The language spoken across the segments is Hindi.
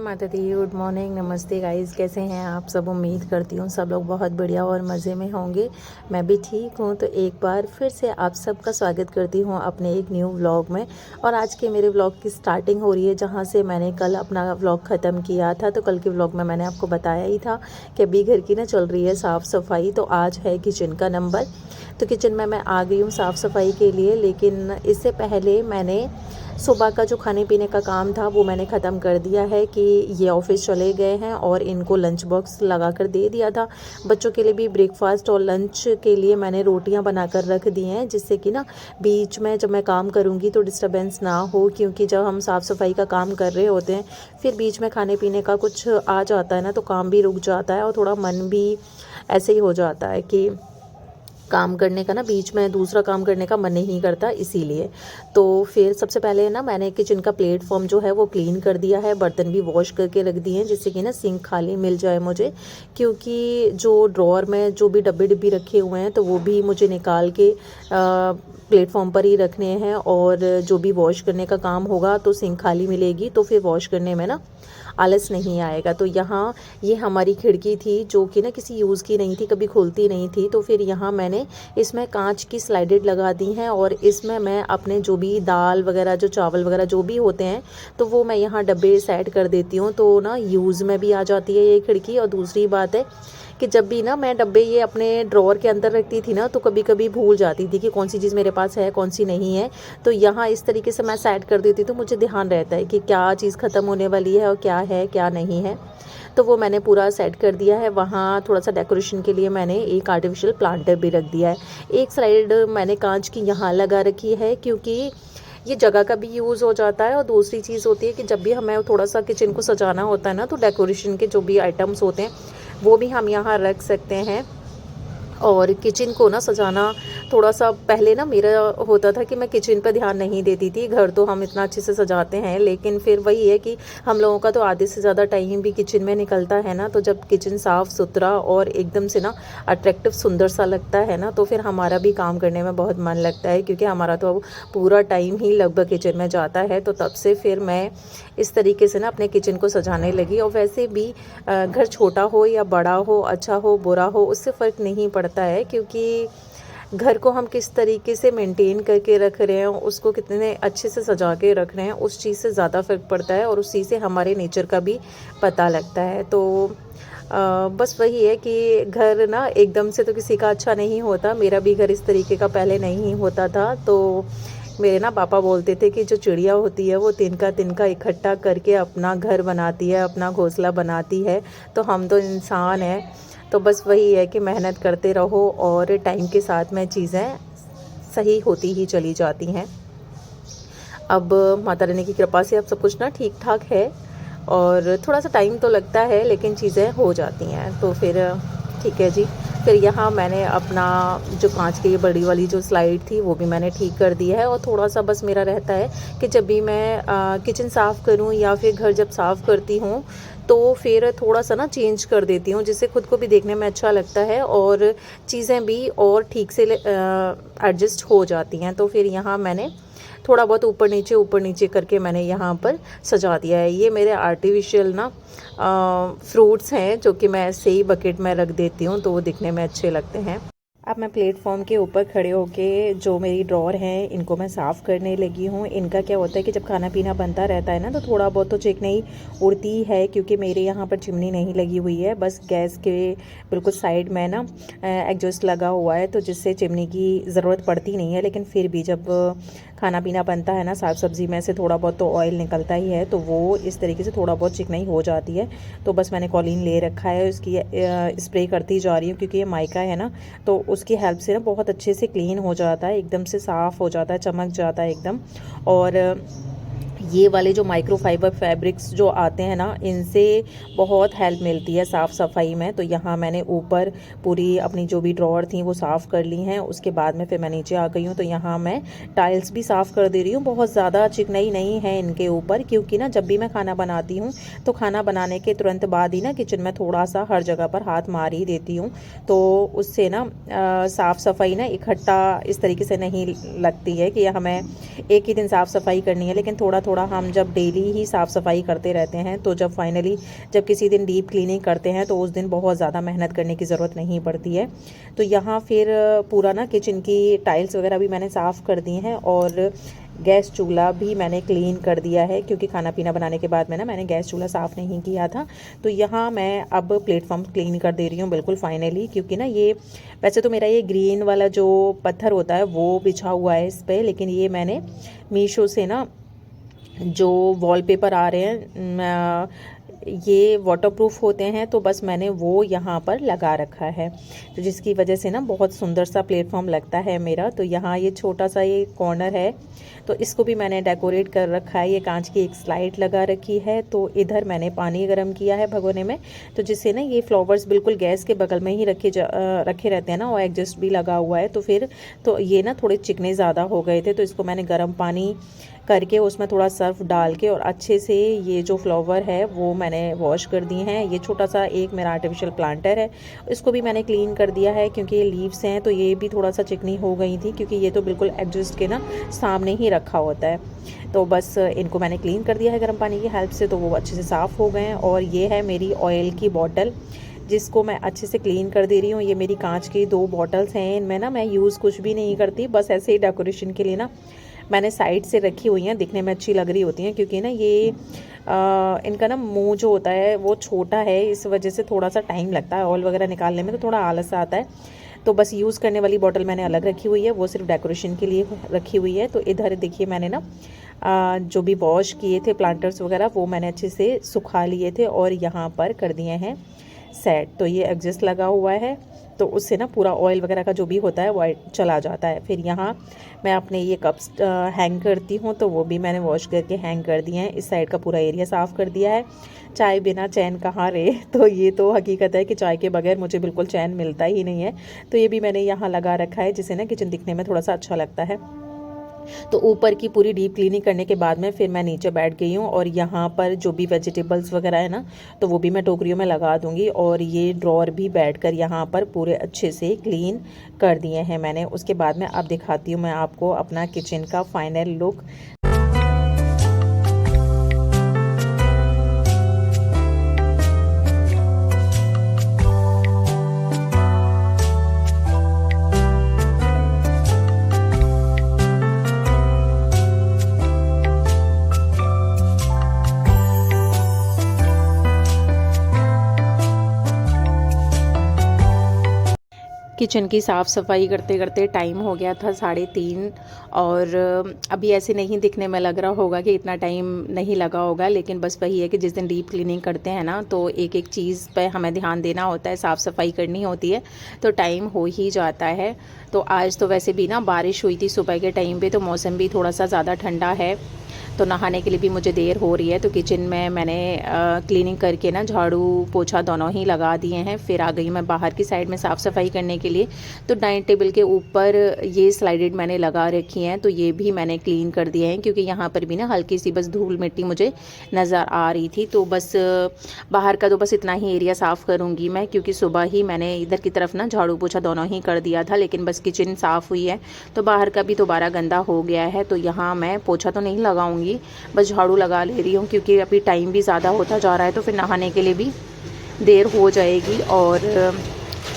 माता दी, गुड मॉर्निंग, नमस्ते गाइस। कैसे हैं आप सब? उम्मीद करती हूँ सब लोग बहुत बढ़िया और मज़े में होंगे। मैं भी ठीक हूँ। तो एक बार फिर से आप सबका स्वागत करती हूँ अपने एक न्यू व्लॉग में। और आज के मेरे व्लॉग की स्टार्टिंग हो रही है जहाँ से मैंने कल अपना व्लॉग ख़त्म किया था। तो कल के व्लॉग में मैंने आपको बताया ही था कि अभी घर की ना चल रही है साफ़ सफाई। तो आज है किचन का नंबर। तो किचन में मैं आ गई हूँ साफ़ सफाई के लिए, लेकिन इससे पहले मैंने सुबह का जो खाने पीने का काम था वो मैंने ख़त्म कर दिया है कि ये ऑफिस चले गए हैं और इनको लंच बॉक्स लगा कर दे दिया था। बच्चों के लिए भी ब्रेकफास्ट और लंच के लिए मैंने रोटियां बनाकर रख दी हैं, जिससे कि ना बीच में जब मैं काम करूंगी तो डिस्टरबेंस ना हो। क्योंकि जब हम साफ़ सफाई का काम कर रहे होते हैं फिर बीच में खाने पीने का कुछ आ जाता है ना, तो काम भी रुक जाता है और थोड़ा मन भी ऐसे ही हो जाता है कि काम करने का ना बीच में दूसरा काम करने का मन नहीं करता। इसीलिए तो फिर सबसे पहले ना मैंने किचन का प्लेटफॉर्म जो है वो क्लीन कर दिया है, बर्तन भी वॉश करके रख दिए हैं जिससे कि ना सिंक खाली मिल जाए मुझे। क्योंकि जो ड्रॉअर में जो भी डब्बे डिब्बी रखे हुए हैं तो वो भी मुझे निकाल के प्लेटफॉर्म पर ही रखने हैं। और जो भी वॉश करने का काम होगा तो सिंक खाली मिलेगी तो फिर वॉश करने में ना आलस नहीं आएगा। तो यहाँ ये हमारी खिड़की थी जो कि ना किसी यूज़ की नहीं थी, कभी खुलती नहीं थी। तो फिर यहाँ मैंने इसमें कांच की स्लाइडेड लगा दी हैं और इसमें मैं अपने जो भी दाल वगैरह, जो चावल वगैरह जो भी होते हैं तो वो मैं यहाँ डब्बे सेट कर देती हूँ। तो ना यूज़ में भी आ जाती है ये खिड़की। और दूसरी बात है कि जब भी ना मैं डब्बे ये अपने ड्रॉअर के अंदर रखती थी ना तो कभी कभी भूल जाती थी कि कौन सी चीज़ मेरे पास है कौन सी नहीं है। तो यहाँ इस तरीके से मैं सेट कर देती तो मुझे ध्यान रहता है कि क्या चीज़ ख़त्म होने वाली है और क्या है क्या नहीं है। तो वो मैंने पूरा सेट कर दिया है। वहाँ थोड़ा सा डेकोरेशन के लिए मैंने एक आर्टिफिशियल प्लांटर भी रख दिया है। एक स्लाइड मैंने कांच की यहाँ लगा रखी है क्योंकि ये जगह का भी यूज़ हो जाता है। और दूसरी चीज़ होती है कि जब भी हमें थोड़ा सा किचन को सजाना होता है ना तो डेकोरेशन के जो भी आइटम्स होते हैं वो भी हम यहाँ रख सकते हैं। और किचन को ना सजाना थोड़ा सा पहले ना मेरा होता था कि मैं किचन पर ध्यान नहीं देती थी। घर तो हम इतना अच्छे से सजाते हैं, लेकिन फिर वही है कि हम लोगों का तो आधे से ज़्यादा टाइम भी किचन में निकलता है ना। तो जब किचन साफ़ सुथरा और एकदम से ना अट्रैक्टिव सुंदर सा लगता है ना तो फिर हमारा भी काम करने में बहुत मन लगता है। क्योंकि हमारा तो पूरा टाइम ही लगभग किचन में जाता है। तो तब से फिर मैं इस तरीके से ना अपने किचन को सजाने लगी। और वैसे भी घर छोटा हो या बड़ा हो, अच्छा हो बुरा हो, उससे फ़र्क नहीं पड़ता है। क्योंकि घर को हम किस तरीके से मेंटेन करके रख रहे हैं, उसको कितने अच्छे से सजा के रख रहे हैं, उस चीज़ से ज़्यादा फ़र्क पड़ता है। और उस चीज़ से हमारे नेचर का भी पता लगता है। तो बस वही है कि घर ना एकदम से तो किसी का अच्छा नहीं होता। मेरा भी घर इस तरीके का पहले नहीं होता था। तो मेरे ना पापा बोलते थे कि जो चिड़िया होती है वो तिनका तिनका इकट्ठा करके अपना घर बनाती है, अपना घोंसला बनाती है। तो हम तो इंसान हैं। तो बस वही है कि मेहनत करते रहो और टाइम के साथ में चीज़ें सही होती ही चली जाती हैं। अब माता रानी की कृपा से अब सब कुछ ना ठीक ठाक है। और थोड़ा सा टाइम तो लगता है लेकिन चीज़ें हो जाती हैं। तो फिर ठीक है जी। फिर यहाँ मैंने अपना जो कांच की बड़ी वाली जो स्लाइड थी वो भी मैंने ठीक कर दी है। और थोड़ा सा बस मेरा रहता है कि जब भी मैं किचन साफ़ करूँ या फिर घर जब साफ़ करती हूँ तो फिर थोड़ा सा ना चेंज कर देती हूँ, जिससे खुद को भी देखने में अच्छा लगता है और चीज़ें भी और ठीक से एडजस्ट हो जाती हैं। तो फिर यहाँ मैंने थोड़ा बहुत ऊपर नीचे करके मैंने यहाँ पर सजा दिया है। ये मेरे आर्टिफिशियल ना फ्रूट्स हैं जो कि मैं ऐसे ही बकेट में रख देती हूँ तो वो दिखने में अच्छे लगते हैं। अब मैं प्लेटफॉर्म के ऊपर खड़े होके जो मेरी ड्रॉअर हैं इनको मैं साफ़ करने लगी हूँ। इनका क्या होता है कि जब खाना पीना बनता रहता है ना तो थोड़ा बहुत तो चिकनाई उड़ती है। क्योंकि मेरे यहाँ पर चिमनी नहीं लगी हुई है, बस गैस के बिल्कुल साइड में ना एग्जॉस्ट लगा हुआ है, तो जिससे चिमनी की ज़रूरत पड़ती नहीं है। लेकिन फिर भी जब खाना पीना बनता है ना, साग सब्ज़ी में से थोड़ा बहुत तो ऑयल निकलता ही है, तो वो इस तरीके से थोड़ा बहुत चिकनाई हो जाती है। तो बस मैंने कॉलीन ले रखा है, उसकी स्प्रे करती जा रही हूँ क्योंकि ये माइका है ना, तो उसकी हेल्प से ना बहुत अच्छे से क्लीन हो जाता है, एकदम से साफ़ हो जाता है, चमक जाता है एकदम। और ये वाले जो माइक्रोफाइबर फैब्रिक्स जो आते हैं ना, इनसे बहुत हेल्प मिलती है साफ़ सफाई में। तो यहाँ मैंने ऊपर पूरी अपनी जो भी ड्रॉअर थी वो साफ़ कर ली हैं। उसके बाद में फिर मैं नीचे आ गई हूँ। तो यहाँ मैं टाइल्स भी साफ़ कर दे रही हूँ। बहुत ज़्यादा चिकनाई नहीं है इनके ऊपर, क्योंकि ना जब भी मैं खाना बनाती हूँ तो खाना बनाने के तुरंत बाद ही ना किचन में थोड़ा सा हर जगह पर हाथ मार ही देती हूँ। तो उससे ना साफ़ सफाई ना इकट्ठा इस तरीके से नहीं लगती है कि हमें एक ही दिन साफ़ सफाई करनी है, लेकिन थोड़ा थोड़ा हम जब डेली ही साफ़ सफाई करते रहते हैं तो जब किसी दिन डीप क्लीनिंग करते हैं तो उस दिन बहुत ज़्यादा मेहनत करने की ज़रूरत नहीं पड़ती है। तो यहाँ फिर पूरा ना किचन की टाइल्स वगैरह भी मैंने साफ़ कर दी हैं और गैस चूल्हा भी मैंने क्लीन कर दिया है, क्योंकि खाना पीना बनाने के बाद में ना मैंने गैस चूल्हा साफ़ नहीं किया था। तो यहाँ मैं अब प्लेटफॉर्म क्लीन कर दे रही हूँ बिल्कुल फाइनली, क्योंकि ना ये वैसे तो मेरा ये ग्रीन वाला जो पत्थर होता है वो बिछा हुआ है इस पर, लेकिन ये मैंने मीशो से ना जो वॉलपेपर आ रहे हैं ये वाटरप्रूफ होते हैं, तो बस मैंने वो यहाँ पर लगा रखा है, तो जिसकी वजह से ना बहुत सुंदर सा प्लेटफॉर्म लगता है मेरा। तो यहाँ ये छोटा सा ये कॉर्नर है, तो इसको भी मैंने डेकोरेट कर रखा है। ये कांच की एक स्लाइड लगा रखी है। तो इधर मैंने पानी गर्म किया है भगोने में, तो जिससे ना ये फ्लावर्स बिल्कुल गैस के बगल में ही रखे रहते हैं ना, और एडजस्ट भी लगा हुआ है। तो ये ना थोड़े चिकने ज़्यादा हो गए थे, तो इसको मैंने गर्म पानी करके उसमें थोड़ा सर्फ डाल के और अच्छे से ये जो फ्लावर है वो मैंने वॉश कर दिए हैं। ये छोटा सा एक मेरा आर्टिफिशियल प्लांटर है, इसको भी मैंने क्लीन कर दिया है, क्योंकि ये लीव्स हैं तो ये भी थोड़ा सा चिकनी हो गई थी, क्योंकि ये तो बिल्कुल एडजस्ट के ना सामने ही रखा होता है। तो बस इनको मैंने क्लीन कर दिया है गर्म पानी की हेल्प से, तो वो अच्छे से साफ़ हो गए हैं। और ये है मेरी ऑयल की बॉटल, जिसको मैं अच्छे से क्लीन कर दे रही हूँ। ये मेरी कांच की 2 बॉटल्स हैं, इनमें ना मैं यूज़ कुछ भी नहीं करती, बस ऐसे ही डेकोरेशन के लिए ना मैंने साइड से रखी हुई हैं, दिखने में अच्छी लग रही होती हैं, क्योंकि ना ये इनका ना मुंह जो होता है वो छोटा है, इस वजह से थोड़ा सा टाइम लगता है ऑयल वगैरह निकालने में, तो थोड़ा आलस आता है। तो बस यूज़ करने वाली बॉटल मैंने अलग रखी हुई है, वो सिर्फ डेकोरेशन के लिए रखी हुई है। तो इधर देखिए मैंने ना जो भी वॉश किए थे प्लांटर्स वगैरह वो मैंने अच्छे से सुखा लिए थे और यहाँ पर कर दिए हैं सेट। तो ये एडजस्ट लगा हुआ है, तो उससे ना पूरा ऑयल वगैरह का जो भी होता है वो चला जाता है। फिर यहाँ मैं अपने ये कप्स हैंग करती हूँ, तो वो भी मैंने वॉश करके हैंग कर दिए हैं। इस साइड का पूरा एरिया साफ़ कर दिया है। चाय बिना चैन कहाँ रहे, तो ये तो हकीकत है कि चाय के बगैर मुझे बिल्कुल चैन मिलता ही नहीं है। तो ये भी मैंने यहाँ लगा रखा है, जिससे ना किचन दिखने में थोड़ा सा अच्छा लगता है। तो ऊपर की पूरी डीप क्लीनिंग करने के बाद में फिर मैं नीचे बैठ गई हूँ, और यहाँ पर जो भी वेजिटेबल्स वगैरह है ना, तो वो भी मैं टोकरियों में लगा दूँगी। और ये ड्रॉर भी बैठकर यहाँ पर पूरे अच्छे से क्लीन कर दिए हैं मैंने। उसके बाद में अब दिखाती हूँ मैं आपको अपना किचन का फाइनल लुक। किचन की साफ़ सफाई करते करते टाइम हो गया था 3:30, और अभी ऐसे नहीं दिखने में लग रहा होगा कि इतना टाइम नहीं लगा होगा, लेकिन बस वही है कि जिस दिन डीप क्लीनिंग करते हैं ना, तो एक एक चीज़ पे हमें ध्यान देना होता है, साफ़ सफाई करनी होती है, तो टाइम हो ही जाता है। तो आज तो वैसे भी ना बारिश हुई थी सुबह के टाइम पे, तो मौसम भी थोड़ा सा ज़्यादा ठंडा है, तो नहाने के लिए भी मुझे देर हो रही है। तो किचन में मैंने क्लीनिंग करके ना झाड़ू पोछा दोनों ही लगा दिए हैं। फिर आ गई मैं बाहर की साइड में साफ़ सफाई करने के लिए। तो डाइनिंग टेबल के ऊपर ये स्लाइडेड मैंने लगा रखी हैं, तो ये भी मैंने क्लीन कर दिए हैं, क्योंकि यहाँ पर भी ना हल्की सी बस धूल मिट्टी मुझे नज़र आ रही थी। तो बस बाहर का तो बस इतना ही एरिया साफ़ करूँगी मैं, क्योंकि सुबह ही मैंने इधर की तरफ ना झाड़ू पोछा दोनों ही कर दिया था, लेकिन बस किचन साफ़ हुई है, तो बाहर का भी दोबारा गंदा हो गया है। तो यहाँ मैं पोछा तो नहीं लगाऊंगी, बस झाड़ू लगा ले रही हूँ, क्योंकि अभी टाइम भी ज़्यादा होता जा रहा है, तो फिर नहाने के लिए भी देर हो जाएगी। और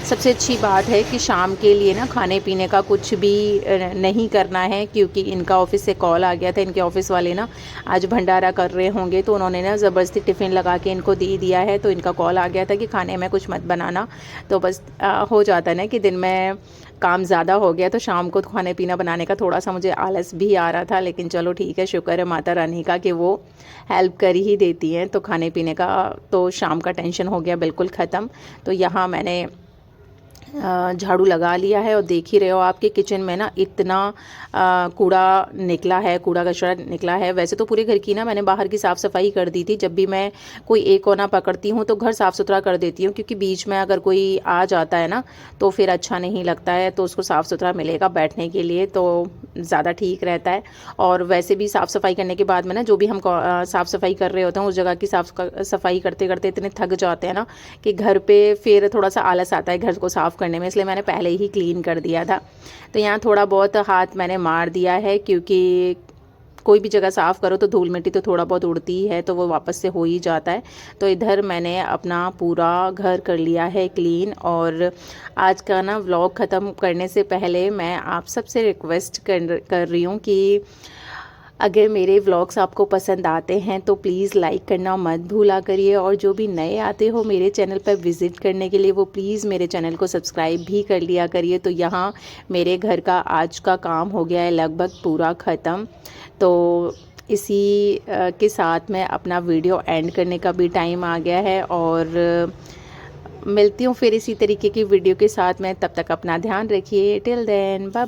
सबसे अच्छी बात है कि शाम के लिए ना खाने पीने का कुछ भी नहीं करना है, क्योंकि इनका ऑफिस से कॉल आ गया था। इनके ऑफिस वाले ना आज भंडारा कर रहे होंगे, तो उन्होंने ना ज़बरदस्ती टिफ़िन लगा के इनको दे दिया है। तो इनका कॉल आ गया था कि खाने में कुछ मत बनाना, तो बस हो जाता है ना कि दिन में काम ज़्यादा हो गया, तो शाम को खाने पीना बनाने का थोड़ा सा मुझे आलस भी आ रहा था, लेकिन चलो ठीक है, शुक्र है माता रानी का कि वो हेल्प कर ही देती हैं। तो खाने पीने का तो शाम का टेंशन हो गया बिल्कुल ख़त्म। तो यहाँ मैंने झाड़ू लगा लिया है, और देख ही रहे हो आपके किचन में ना इतना कूड़ा निकला है, कूड़ा कचरा निकला है। वैसे तो पूरे घर की ना मैंने बाहर की साफ़ सफाई कर दी थी। जब भी मैं कोई एक कोना पकड़ती हूँ तो घर साफ़ सुथरा कर देती हूँ, क्योंकि बीच में अगर कोई आ जाता है ना तो फिर अच्छा नहीं लगता है, तो उसको साफ़ सुथरा मिलेगा बैठने के लिए, तो ज़्यादा ठीक रहता है। और वैसे भी साफ़ सफाई करने के बाद में ना जो भी हम साफ़ सफाई कर रहे होते हैं, उस जगह की साफ़ सफाई करते करते इतने थक जाते हैं ना कि घर पर फिर थोड़ा सा आलस आता है घर को साफ़ करने में, इसलिए मैंने पहले ही क्लीन कर दिया था। तो यहाँ थोड़ा बहुत हाथ मैंने मार दिया है, क्योंकि कोई भी जगह साफ़ करो तो धूल मिट्टी तो थोड़ा बहुत उड़ती ही है, तो वो वापस से हो ही जाता है। तो इधर मैंने अपना पूरा घर कर लिया है क्लीन। और आज का ना व्लॉग ख़त्म करने से पहले मैं आप सबसे रिक्वेस्ट कर रही हूँ कि अगर मेरे व्लॉग्स आपको पसंद आते हैं तो प्लीज़ लाइक करना मत भूला करिए, और जो भी नए आते हो मेरे चैनल पर विज़िट करने के लिए वो प्लीज़ मेरे चैनल को सब्सक्राइब भी कर लिया करिए। तो यहाँ मेरे घर का आज का काम हो गया है लगभग पूरा ख़त्म। तो इसी के साथ में अपना वीडियो एंड करने का भी टाइम आ गया है, और मिलती हूँ फिर इसी तरीके की वीडियो के साथ में। तब तक अपना ध्यान रखिए। Till then bye.